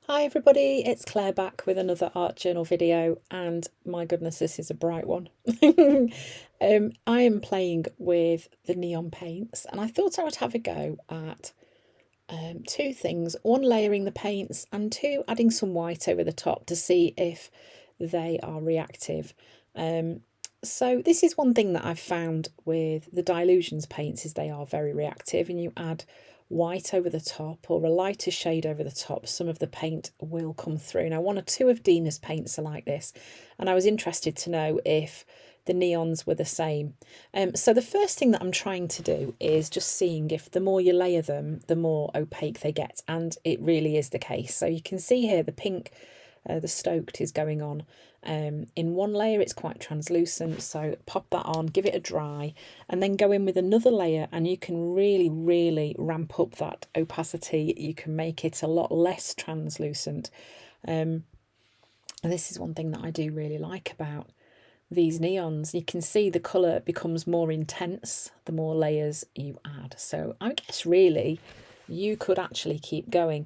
Hi everybody, it's Claire back with another art journal video, and my goodness, this is a bright one. I am playing with the neon paints, and I thought I would have a go at two things. One, layering the paints, and two, adding some white over the top to see if they are reactive. So this is one thing that I've found with the Dylusions paints is they are very reactive, and you add white over the top or a lighter shade over the top, some of the paint will come through. Now, one or two of Dina's paints are like this, and I was interested to know if the neons were the same. So the first thing that I'm trying to do is just seeing if the more you layer them, the more opaque they get, and it really is the case. So you can see here the pink, the stoked is going on. In one layer it's quite translucent, so pop that on, give it a dry, and then go in with another layer, and you can really ramp up that opacity. You can make it a lot less translucent. And this is one thing that I do really like about these neons. You can see the colour becomes more intense the more layers you add. So I guess really you could actually keep going.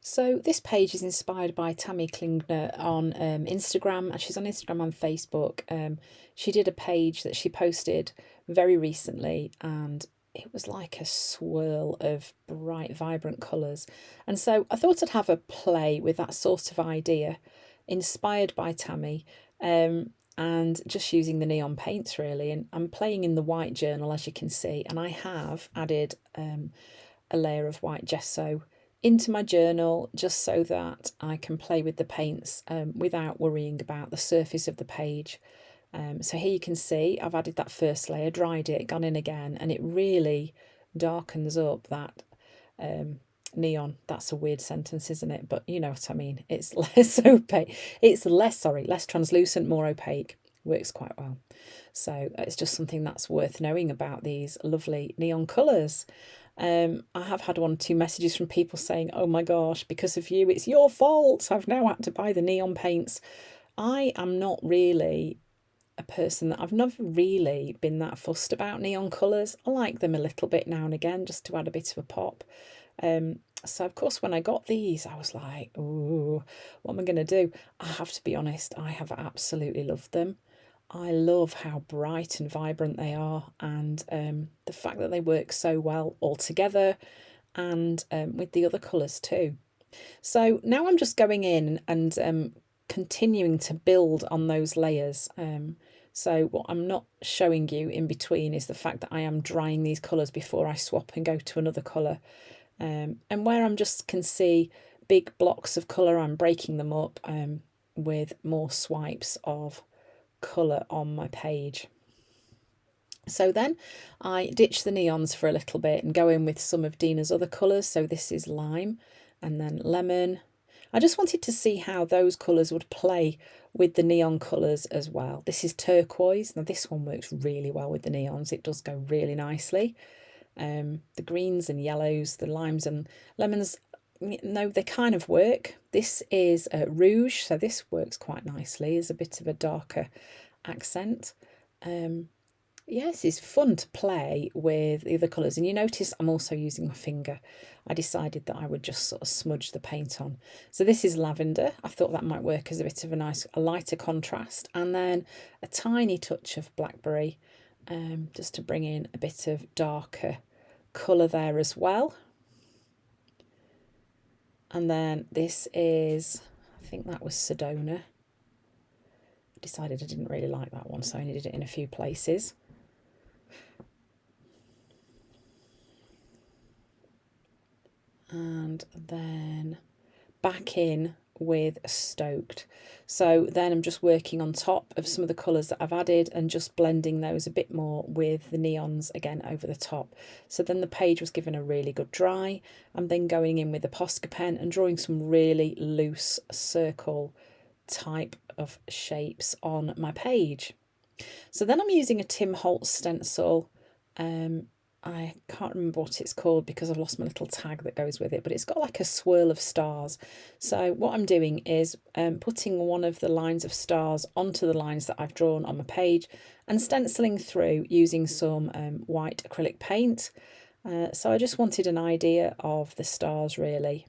So this page is inspired by Tammy Klingner on Instagram. She's on Instagram and Facebook. She did a page that she posted very recently, and it was like a swirl of bright, vibrant colours. And so I thought I'd have a play with that sort of idea, inspired by Tammy, and just using the neon paints really. And I'm playing in the white journal, as you can see, and I have added a layer of white gesso into my journal just so that I can play with the paints without worrying about the surface of the page. So here you can see I've added that first layer, dried it, gone in again, and it really darkens up that neon. That's a weird sentence, isn't it? But you know what I mean. It's less opaque. It's less translucent, more opaque. Works quite well. So it's just something that's worth knowing about these lovely neon colours. I have had one or two messages from people saying, oh my gosh, because of you, it's your fault. I've now had to buy the neon paints. I am not really a person that I've never really been that fussed about neon colours. I like them a little bit now and again just to add a bit of a pop. So of course when I got these I was like, ooh, what am I going to do? I have to be honest, I have absolutely loved them. I love how bright and vibrant they are, and the fact that they work so well all together and with the other colours too. So now I'm just going in and continuing to build on those layers. So what I'm not showing you in between is the fact that I am drying these colours before I swap and go to another colour. And where I'm just can see big blocks of colour, I'm breaking them up with more swipes of colour on my page. So then I ditch the neons for a little bit and go in with some of Dina's other colours. So this is lime and then lemon. I just wanted to see how those colours would play with the neon colours as well. This is turquoise. Now this one works really well with the neons. It does go really nicely. The greens and yellows, the limes and lemons, no, they kind of work. This is rouge, so this works quite nicely as a bit of a darker accent. Yes, it's fun to play with the other colours, and you notice I'm also using my finger. I decided that I would just sort of smudge the paint on. So this is lavender. I thought that might work as a bit of a lighter contrast, and then a tiny touch of blackberry, just to bring in a bit of darker colour there as well. And then this is, I think that was Sedona. I decided I didn't really like that one, so I needed it in a few places. And then back in with stoked. So then I'm just working on top of some of the colours that I've added and just blending those a bit more with the neons again over the top. So then the page was given a really good dry. I'm then going in with the Posca pen and drawing some really loose circle type of shapes on my page. So then I'm using a Tim Holtz stencil. I can't remember what it's called because I've lost my little tag that goes with it, but it's got like a swirl of stars. So what I'm doing is putting one of the lines of stars onto the lines that I've drawn on my page and stenciling through using some white acrylic paint. So I just wanted an idea of the stars really.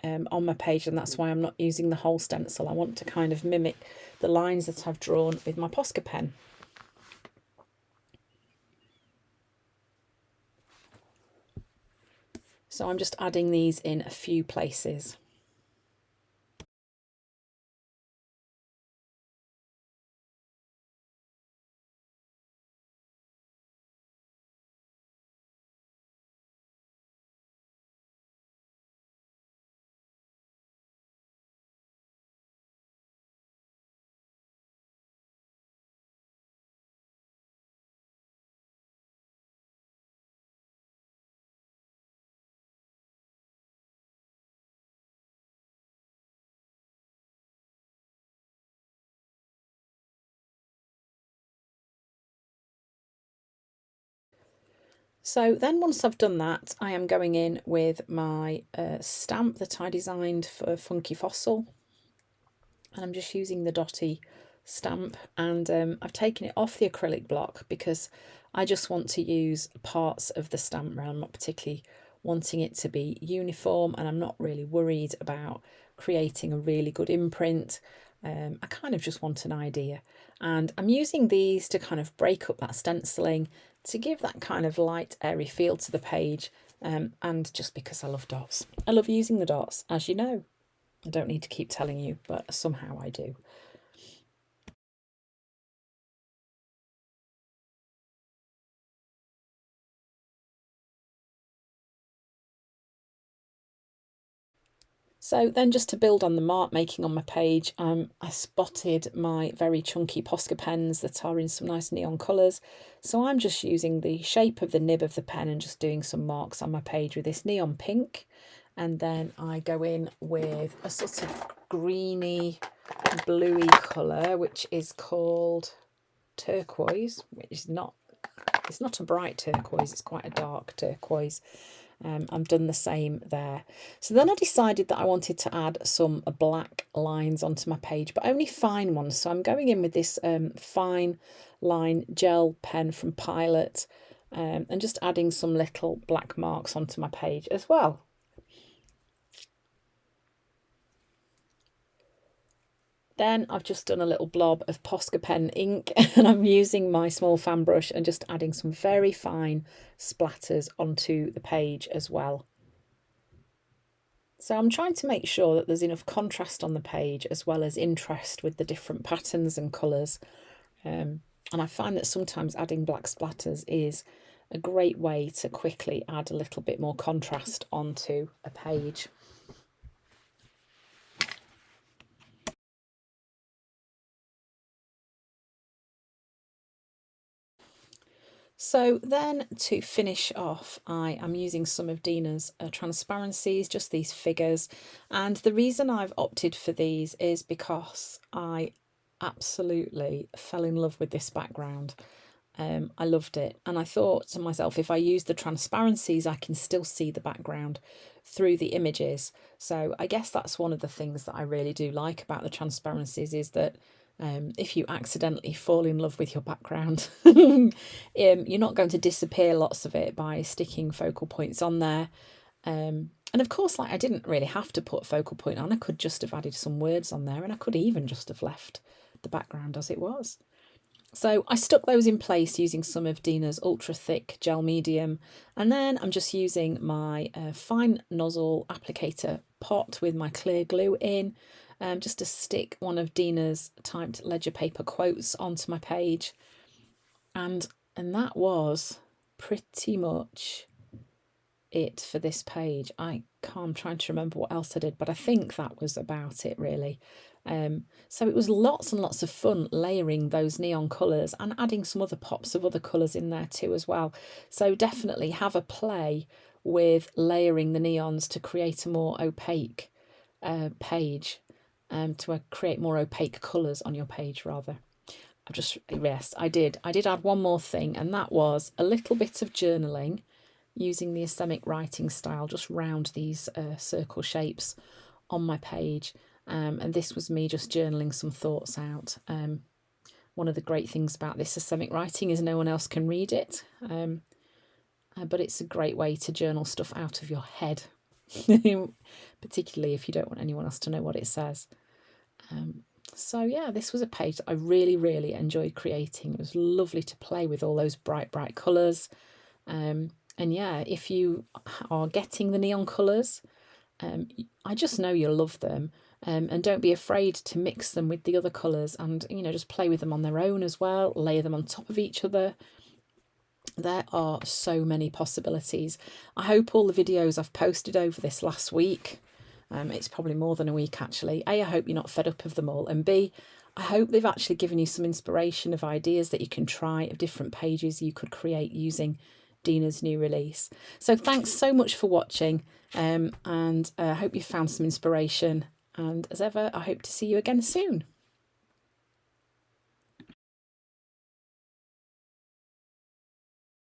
on my page, and that's why I'm not using the whole stencil. I want to kind of mimic the lines that I've drawn with my Posca pen. So I'm just adding these in a few places. So then once I've done that, I am going in with my stamp that I designed for Funky Fossil. And I'm just using the dotty stamp, and I've taken it off the acrylic block because I just want to use parts of the stamp round. I'm not particularly wanting it to be uniform, and I'm not really worried about creating a really good imprint. I kind of just want an idea, and I'm using these to kind of break up that stenciling, to give that kind of light, airy feel to the page, and just because I love dots. I love using the dots, as you know. I don't need to keep telling you, but somehow I do. So then, just to build on the mark making on my page, I spotted my very chunky Posca pens that are in some nice neon colours. So I'm just using the shape of the nib of the pen and just doing some marks on my page with this neon pink. And then I go in with a sort of greeny, bluey colour, which is called turquoise, which is not, it's not a bright turquoise, it's quite a dark turquoise. I've done the same there. So then I decided that I wanted to add some black lines onto my page, but only fine ones. So I'm going in with this fine line gel pen from Pilot, and just adding some little black marks onto my page as well. Then I've just done a little blob of Posca pen ink, and I'm using my small fan brush and just adding some very fine splatters onto the page as well. So I'm trying to make sure that there's enough contrast on the page as well as interest with the different patterns and colours. And I find that sometimes adding black splatters is a great way to quickly add a little bit more contrast onto a page. So then to finish off, I am using some of Dina's transparencies, just these figures. And the reason I've opted for these is because I absolutely fell in love with this background. I loved it. And I thought to myself, if I use the transparencies, I can still see the background through the images. So I guess that's one of the things that I really do like about the transparencies, is that if you accidentally fall in love with your background, you're not going to disappear lots of it by sticking focal points on there. And of course, like, I didn't really have to put focal point on. I could just have added some words on there, and I could even just have left the background as it was. So I stuck those in place using some of Dina's ultra thick gel medium, and then I'm just using my fine nozzle applicator pot with my clear glue in, just to stick one of Dina's typed ledger paper quotes onto my page. And that was pretty much it for this page. I'm trying to remember what else I did, but I think that was about it really. So it was lots and lots of fun layering those neon colours and adding some other pops of other colours in there too as well. So definitely have a play with layering the neons to create a more opaque page, to create more opaque colours on your page rather. Yes, I did add one more thing, and that was a little bit of journaling using the Islamic writing style just round these circle shapes on my page. And this was me just journaling some thoughts out. One of the great things about this systemic writing is no one else can read it, but it's a great way to journal stuff out of your head. particularly if you don't want anyone else to know what it says. So yeah, this was a page that I really, really enjoyed creating. It was lovely to play with all those bright, bright colours. And yeah, if you are getting the neon colours, I just know you'll love them. And don't be afraid to mix them with the other colours and, you know, just play with them on their own as well. Layer them on top of each other. There are so many possibilities. I hope all the videos I've posted over this last week, it's probably more than a week actually. A, I hope you're not fed up of them all. And B, I hope they've actually given you some inspiration of ideas that you can try, of different pages you could create using Dina's new release. So thanks so much for watching, and I hope you found some inspiration. And as ever, I hope to see you again soon.